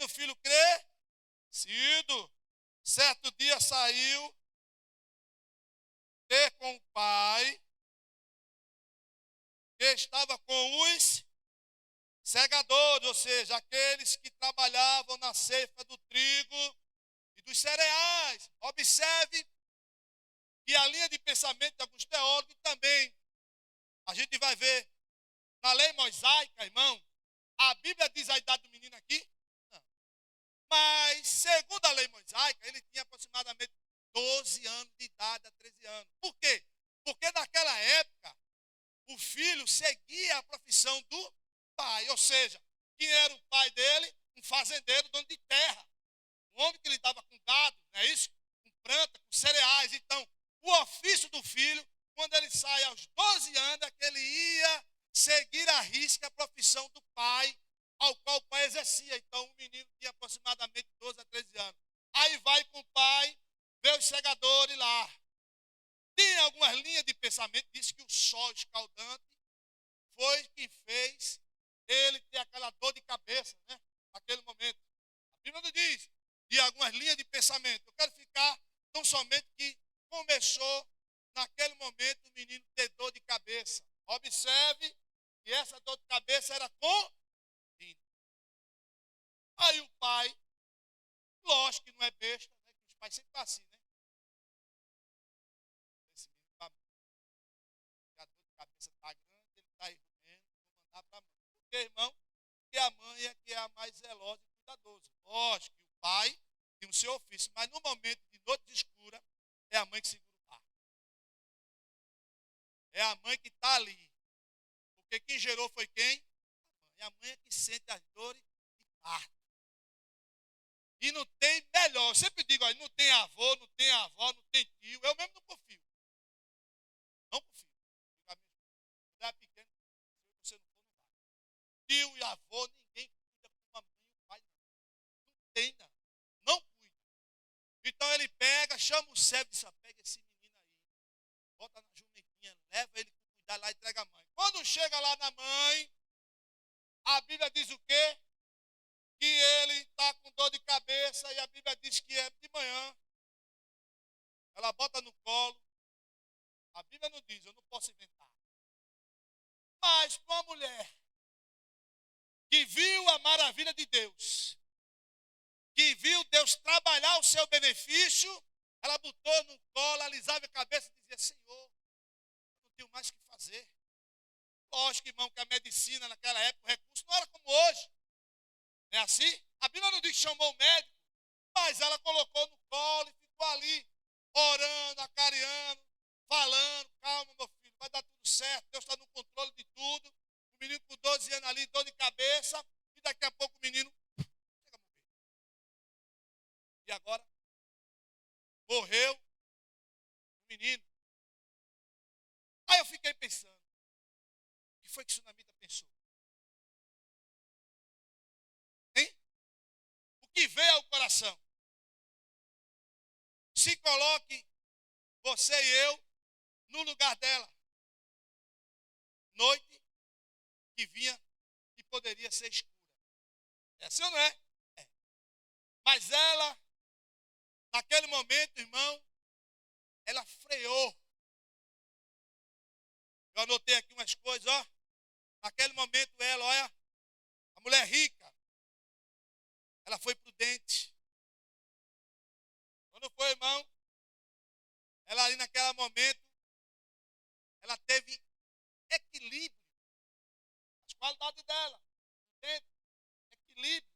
filho crescido, certo dia saiu ter com o pai, que estava com os segadores, ou seja, aqueles que trabalhavam na ceifa do trigo e dos cereais. Observe que a linha de pensamento de alguns teólogos também, a gente vai ver na lei mosaica, irmão, a Bíblia diz a idade do menino aqui? Não. Mas, segundo a lei mosaica, ele tinha aproximadamente 12 anos de idade a 13 anos. Por quê? Porque naquela época, o filho seguia a profissão do pai, ou seja, quem era o pai dele? Um fazendeiro, dono de terra. Um homem que lidava com gado, não é isso? Com planta, com cereais. Então, o ofício do filho, quando ele sai aos 12 anos, é que ele ia seguir à risca a profissão do pai, ao qual o pai exercia. Então, o menino tinha aproximadamente 12 a 13 anos. Aí vai com o pai, vê os segadores lá. Tem algumas linhas de pensamento, diz que o sol escaldante foi quem fez ele ter aquela dor de cabeça, né? Naquele momento. A Bíblia não diz de algumas linhas de pensamento. Eu quero ficar tão somente que começou naquele momento o menino ter dor de cabeça. Observe que essa dor de cabeça era contínua. Aí o pai, lógico que não é besta, né? Que os pais sempre estão assim, né? Esse menino está, a dor de cabeça está grande, ele está aí comendo, vou mandar para a mãe. Por quê, irmão? Porque a mãe é que é a mais zelosa e cuidadosa. Lógico que o pai tem o seu ofício, mas no momento de noite escura, é a mãe que segura o barco. É a mãe que está ali. Porque quem gerou foi quem? A mãe é que sente as dores de parto. E não tem melhor. Eu sempre digo, não tem avô, não tem avó, não tem tio. Eu mesmo não confio. Não confio. Quando é pequeno, se você não for, não vai. Tio e avô, ninguém cuida como a mãe e o pai. Não tem, não. Não cuida. Então ele pega, chama o servo e diz, pega esse menino aí. Bota na jumentinha, leva ele com cuidado lá e entrega a mãe. Quando chega lá na mãe, a Bíblia diz o quê? Que ele está com dor de cabeça e a Bíblia diz que é de manhã. Ela bota no colo. A Bíblia não diz, eu não posso inventar. Mas para uma mulher que viu a maravilha de Deus, que viu Deus trabalhar o seu benefício, ela botou no colo, alisava a cabeça e dizia, Senhor, eu não tenho mais o que fazer. Lógico, irmão, que a medicina naquela época, o recurso não era como hoje. Não é assim? A Bíblia não diz que chamou o médico, mas ela colocou no colo e ficou ali, orando, acariando, falando, calma, meu filho, vai dar tudo certo, Deus está no controle de tudo. O menino com 12 anos ali, dor de cabeça, e daqui a pouco o menino chega a morrer. E agora? Morreu o menino. Aí eu fiquei pensando, o que foi que Sunamita pensou? Hein? O que veio ao coração? Se coloque você e eu no lugar dela. Noite que vinha e poderia ser escura. É assim ou não é? Mas ela, naquele momento, irmão, ela freou. Eu anotei aqui umas coisas, ó. Naquele momento ela, olha, a mulher rica, ela foi prudente. Quando foi, irmão, ela ali naquele momento, ela teve equilíbrio. As qualidades dela, entende? Equilíbrio,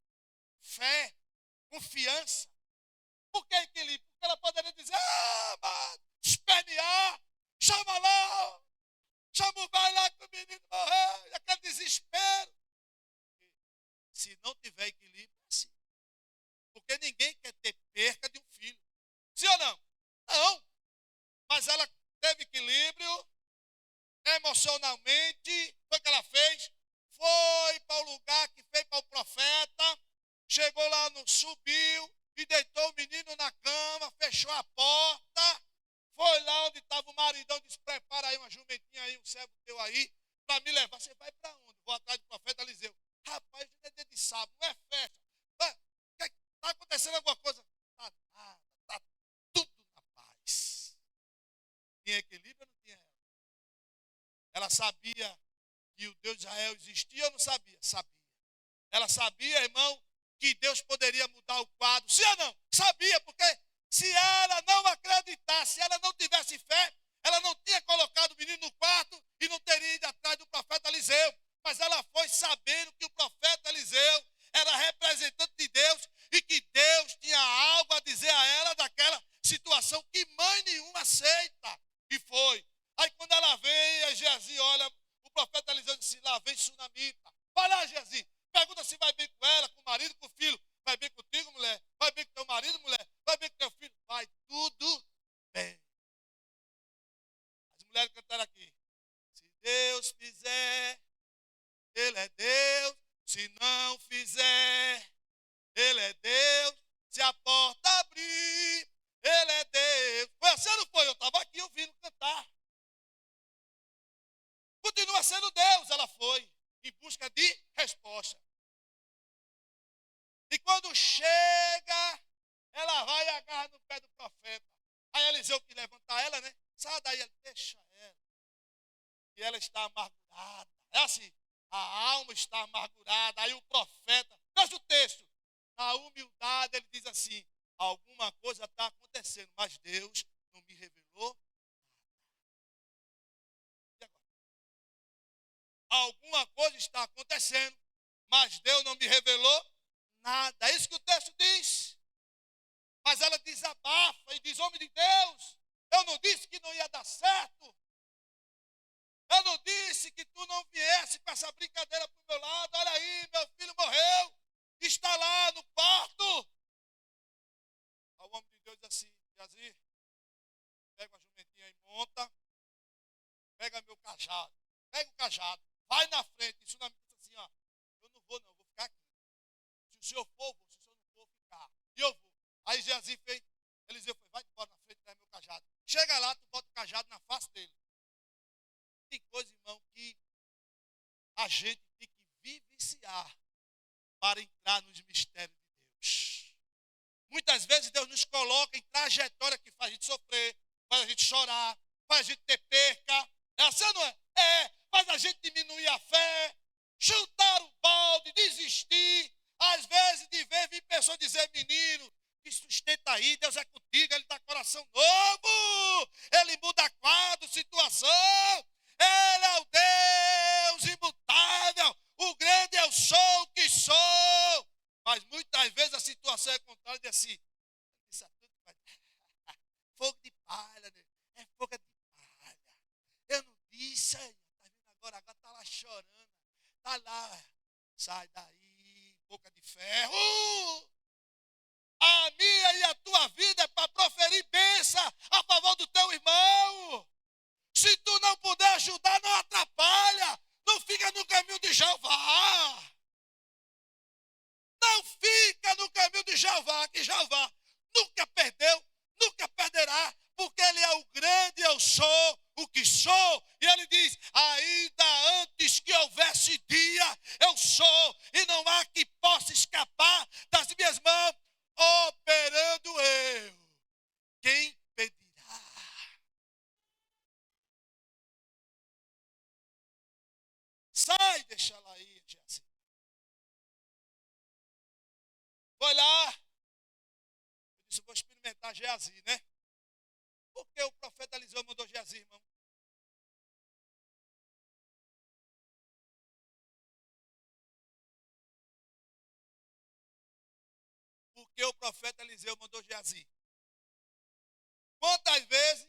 fé, confiança. Por que equilíbrio? Porque ela poderia dizer, mano, espernear, chama lá, chama o vai lá que o menino morreu, e aquele desespero. Se não tiver equilíbrio, é assim. Porque ninguém quer ter perca de um filho. Sim ou não? Não. Mas ela teve equilíbrio emocionalmente. Foi o que ela fez? Foi para o lugar que fez para o profeta. Chegou lá, subiu e deitou o menino na cama, fechou a porta. Foi lá onde estava o maridão, disse, prepara aí uma jumentinha aí, um servo teu aí, para me levar. Você vai para onde? Vou atrás do profeta Eliseu. Rapaz, hoje é dia de sábado, não é festa. Está acontecendo alguma coisa? Está nada, está tudo na paz. Tinha equilíbrio ou não tinha ela? Ela sabia que o Deus de Israel existia ou não sabia? Sabia. Ela sabia, irmão, que Deus poderia mudar o quadro. Sim ou não? Sabia, porque se ela não acreditasse, se ela não tivesse fé, ela não tinha colocado o menino no quarto e não teria ido atrás do profeta Eliseu. Mas ela foi sabendo que o profeta Eliseu era representante de Deus e que Deus tinha algo a dizer a ela daquela situação que mãe nenhuma aceita. E foi. Aí quando ela vem, a Geazi olha, o profeta Eliseu disse, lá vem sunamita. Vai lá, Geazi, pergunta se vai bem com ela, com o marido, com o filho. Vai bem contigo, mulher? Vai bem com teu marido, mulher? Vai bem com teu filho? Vai tudo bem. As mulheres cantaram aqui. Se Deus fizer, Ele é Deus. Se não fizer, Ele é Deus. Se a porta abrir, Ele é Deus. Foi assim ou não foi? Eu estava aqui ouvindo cantar. Continua sendo Deus, ela foi em busca de resposta. E quando chega, ela vai e agarra no pé do profeta. Aí Eliseu que levantar ela, né? Sai daí, ele deixa ela. E ela está amargurada. É assim, a alma está amargurada. Aí o profeta, veja o texto. Na humildade ele diz assim, alguma coisa está acontecendo, mas Deus não me revelou nada. E agora? Alguma coisa está acontecendo, mas Deus não me revelou nada. É isso que o texto diz. Mas ela desabafa e diz, homem de Deus, eu não disse que não ia dar certo. Eu não disse que tu não viesse com essa brincadeira para o meu lado. Olha aí, meu filho morreu. Está lá no quarto. Aí o homem de Deus diz assim, Geazi, pega uma jumentinha e monta. Pega meu cajado. Pega o cajado. Vai na frente. Isso na minha assim, ó. Eu não vou não, eu vou ficar aqui. Se o senhor for, eu vou. Se o senhor não for, eu vou ficar. E eu vou. Aí Geazi fez, Eliseu foi, vai embora na frente, traz meu cajado. Chega lá, tu bota o cajado na face dele. Tem coisa, irmão, que a gente tem que vivenciar para entrar nos mistérios de Deus. Muitas vezes Deus nos coloca em trajetória que faz a gente sofrer, faz a gente chorar, faz a gente ter perca. É assim ou não é? É, faz a gente diminuir a fé, chutar o balde, desistir. Às vezes de ver, vir pessoa dizer, menino, que sustenta aí, Deus é contigo, Ele dá coração novo, Ele muda quadro, situação. Ele é o Deus imutável, o grande eu sou o que sou. Mas muitas vezes a situação é contrária, diz assim, isso é tudo fogo de palha, né? É fogo de palha. Eu não disse, aí, tá vendo agora tá lá chorando, tá lá, sai daí, boca de ferro. A minha e a tua vida é para proferir bênção a favor do teu irmão. Se tu não puder ajudar, não atrapalha. Não fica no caminho de Jeová. Não fica no caminho de Jeová, que Jeová nunca perdeu, nunca perderá, porque Ele é o grande eu sou, o que sou. E Ele diz, ainda antes que houvesse dia, eu sou, e não há que possa escapar das minhas mãos. deixa ela aí, Geazi. Foi lá. Eu disse, vou experimentar Geazi, né? Por que o profeta Eliseu mandou Geazi, irmão? Por que o profeta Eliseu mandou Geazi? Quantas vezes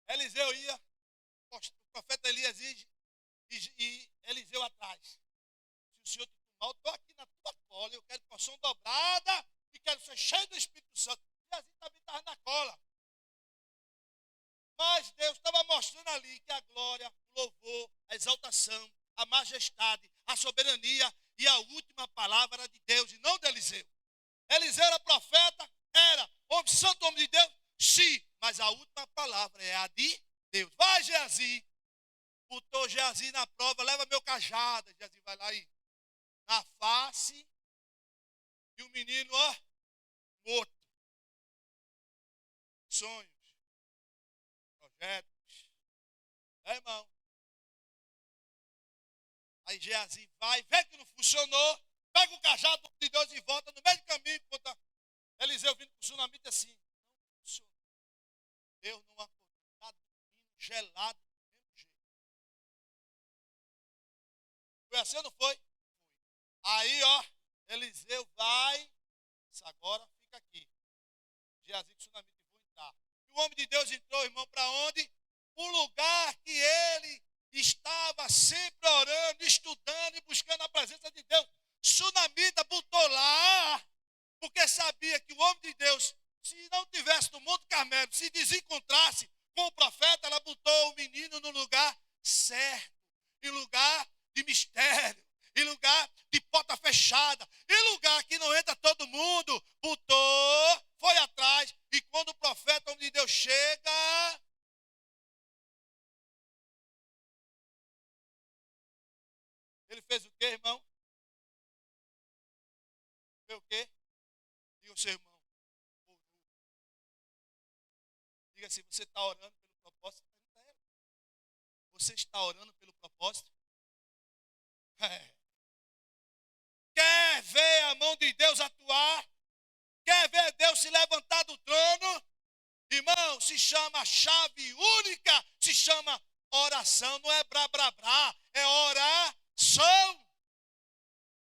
Eliseu ia, o profeta Elias e Eliseu atrás? Se o Senhor te tomar, eu estou aqui na tua cola, eu quero porção dobrada e quero ser cheio do Espírito Santo. Geazi também estava na cola. Mas Deus estava mostrando ali que a glória, o louvor, a exaltação, a majestade, a soberania e a última palavra era de Deus e não de Eliseu. Eliseu era profeta, era homem santo, homem de Deus, sim, mas a última palavra é a de Deus. Vai, Geazi, botou Geazi na prova, leva meu cajado. Geazi vai lá e na face, e o menino, ó, morto. Sonhos, projetos, irmão. Aí Geazi vai, vê que não funcionou, pega o cajado de Deus e volta no meio do caminho, enquanto Eliseu vindo com o tsunami assim, não funcionou. Deus não acordou, está dormindo gelado do mesmo jeito. Foi assim ou não foi? Foi. Aí, ó, Eliseu vai, disse, agora fica aqui. Geazi com o tsunami, vou entrar. E o homem de Deus entrou, irmão, para onde? O lugar que ele estava sempre orando, estudando e buscando a presença de Deus. Sunamita botou lá, porque sabia que o homem de Deus, se não tivesse no Monte Carmelo, se desencontrasse com o profeta, ela botou o menino no lugar certo, em lugar de mistério, em lugar de porta fechada, em lugar que não entra todo mundo, botou, foi atrás, e quando o profeta, o homem de Deus, chega, ele fez o quê, irmão? Fez o quê? Diga ao seu irmão. Orou. Diga assim, você está orando pelo propósito? Você está orando pelo propósito? É. Quer ver a mão de Deus atuar? Quer ver Deus se levantar do trono? Irmão, se chama chave única, se chama oração, não é brá, brá, brá, é oração.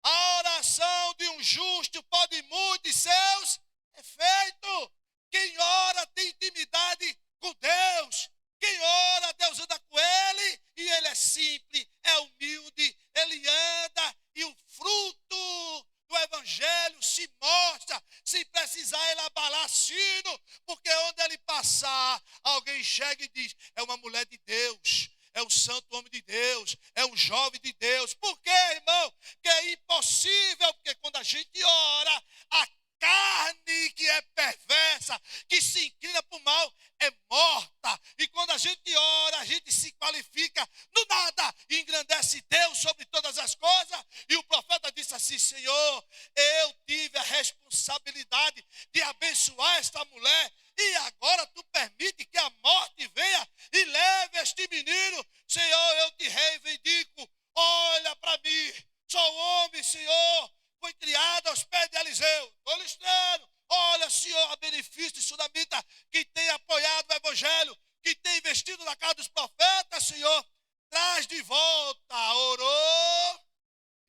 A oração de um justo pode muito e seus efeitos. Quem ora tem intimidade com Deus. Quem ora, Deus anda com ele e ele é simples, é humilde, ele anda e o fruto do evangelho se mostra, sem precisar ele abalar sino, porque onde ele passar, alguém chega e diz, é uma mulher de Deus, é um santo homem de Deus, é um jovem de Deus. Por quê, irmão? Que é impossível, porque quando a gente ora, a carne que é perversa, que se inclina para o mal, é morta. E quando a gente ora, a gente se qualifica no nada e engrandece Deus sobre todas as coisas. E o profeta disse assim, Senhor, eu tive a responsabilidade de abençoar esta mulher e agora tu permite que a morte venha e leve este menino. Senhor, eu te reivindico, olha para mim, sou homem, Senhor, foi criado aos pés de Eliseu. Estou listrando. Olha, Senhor, a benefício de Sunamita, que tem apoiado o evangelho, que tem investido na casa dos profetas, Senhor, traz de volta. Orou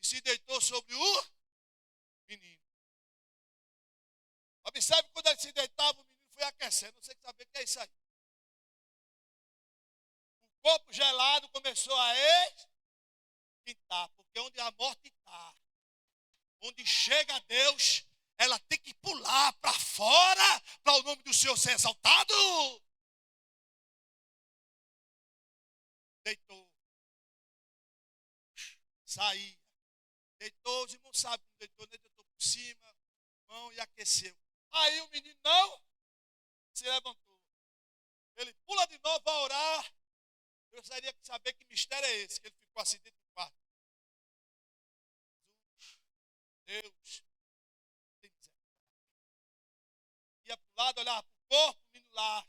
e se deitou sobre o menino. Observe quando ele se deitava, o menino foi aquecendo. Não sei saber o que é isso aí. O corpo gelado começou a esquentar, porque onde a morte está, onde chega Deus, ela tem que pular para fora, para o nome do Senhor ser exaltado. Deitou. Saía. Deitou, os irmãos sabem como deitou, né? Deitou por cima, mão e aqueceu. Aí o menino não se levantou. Ele pula de novo a orar. Eu gostaria de saber que mistério é esse, que ele ficou assim dentro do quarto. Deus, tem misericórdia. Ia para o lado, olhava para o corpo, o menino lá,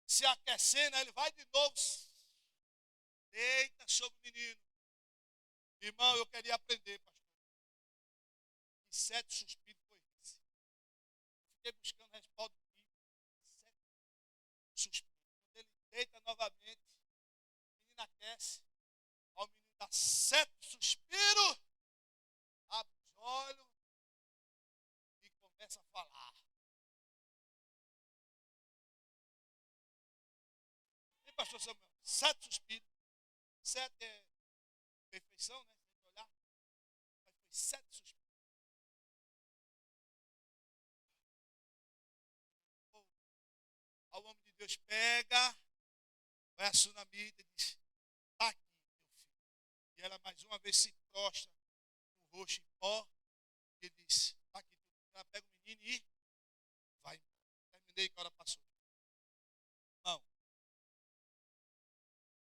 se aquecendo, aí ele vai de novo, deita sobre o menino. Irmão, eu queria aprender, pastor. Que 7 suspiros foi esse? Fiquei buscando respaldo bíblico. 7 suspiros. Quando ele deita novamente, o menino aquece. Ao menino dá 7 suspiros. Abre os olhos e começa a falar. E pastor Samuel, 7 suspiros. 7 é perfeição, né? Se a gente olhar. Mas foi 7 suspiros. Aí o homem de Deus pega, vai a sunamita e diz: está aqui, meu filho. E ela mais uma vez se prostra com o rosto em pó. E ele diz: está aqui. Ela pega o menino e vai embora. Terminei que a hora passou. Não.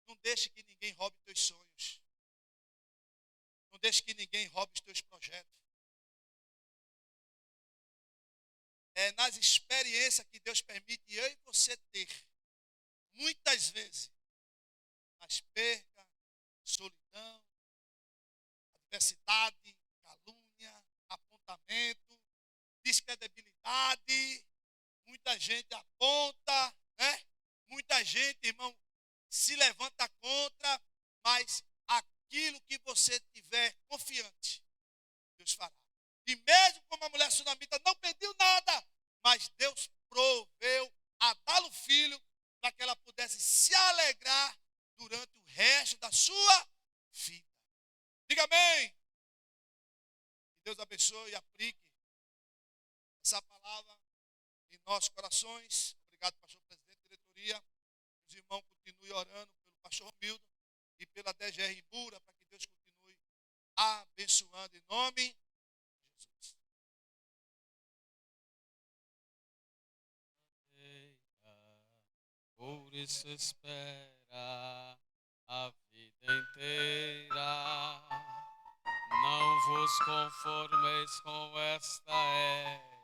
Não deixe que ninguém roube teus sonhos. Não deixe que ninguém roube os teus projetos. É nas experiências que Deus permite eu e você ter. Muitas vezes. Mas perca, solidão, adversidade, calúnia, apontamento, descredibilidade. Muita gente aponta, né? Muita gente, irmão, se levanta contra, mas aquilo que você tiver confiante, Deus fará. E mesmo como a mulher sunamita não pediu nada, mas Deus proveu a dá-lo filho para que ela pudesse se alegrar durante o resto da sua vida. Diga amém. Que Deus abençoe e aplique essa palavra em nossos corações. Obrigado, pastor presidente, diretoria. Os irmãos continuem orando pelo pastor Romildo e pela DGR Ibura, para que Deus continue abençoando em nome de Jesus. Por isso espera a vida inteira. Não vos conformeis com esta era,